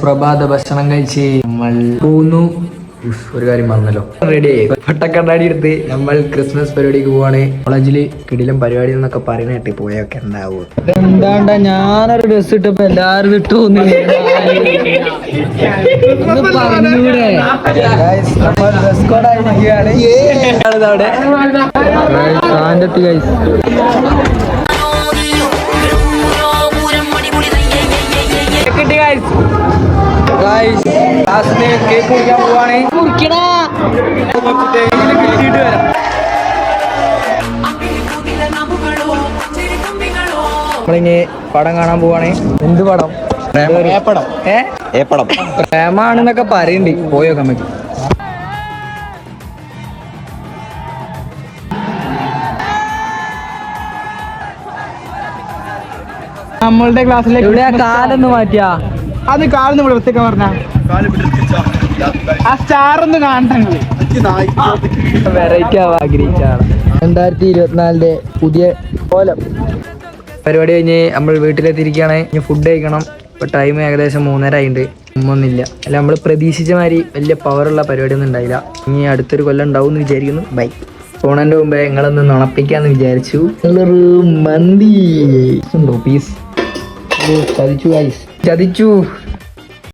പ്രഭാത ഭക്ഷണം കഴിച്ച് നമ്മൾ പോന്നു. ഒരു കാര്യം പറഞ്ഞല്ലോ, റെഡി ആയി പട്ടക്കണ്ണാടി എടുത്ത് നമ്മൾ ക്രിസ്മസ് പരിപാടിക്ക് പോവാണ്. കോളേജില് കിടിലം പരിപാടി എന്നൊക്കെ പറയുന്ന കേട്ടി പോയൊക്കെ ഉണ്ടാവും. എന്താണ്ടാ ഞാനൊരു ഡ്രസ് ഇട്ടപ്പോ എല്ലാരും ഇട്ടു പറഞ്ഞൂടെ. നമ്മൾ ഡ്രസ് കോഡ് ആയിരിക്കുകയാണ്. കേക്ക് കുടിക്കാൻ പോവാണ്. കിട്ടിയിട്ട് വരാം. നമ്മളിനി പടം കാണാൻ പോവാണ്. എന്ത് പടം? പ്രേമാണെന്നൊക്കെ പറയണ്ട്. പോയോക്കാൻ പറ്റും. നമ്മളുടെ ക്ലാസ്സിലേക്ക് ഇവിടെ കാലൊന്ന് മാറ്റിയാ അത് കാലൊന്ന് ഇവിടെ വൃത്തിക്കാൻ പറഞ്ഞ ആ സ്റ്റാർ ഒന്ന് കാണട്ടെ. വെറൈറ്റി ആവാൻ ആഗ്രഹിച്ചാണ് 2024 പുതിയ കോലം. പരിപാടി കഴിഞ്ഞ് നമ്മൾ വീട്ടിലെത്തിയിരിക്കുകയാണ്. ഇനി ഫുഡ് കഴിക്കണം. ഇപ്പോൾ ടൈം ഏകദേശം 3:30 ആയിട്ടുണ്ട്. ഒന്നുമില്ല അല്ല, നമ്മൾ പ്രതീക്ഷിച്ച മാതിരി വലിയ പവറുള്ള പരിപാടിയൊന്നും ഉണ്ടായില്ല. ഇനി അടുത്തൊരു കൊല്ലം ഉണ്ടാവും എന്ന് വിചാരിക്കുന്നു. ബൈ. പോണതിൻ്റെ മുമ്പേ നിങ്ങളൊന്ന് നുണപ്പിക്കാന്ന് വിചാരിച്ചു. നിങ്ങളൊരു മന്തി ഉണ്ടോ പീസ്? ചതിച്ചു.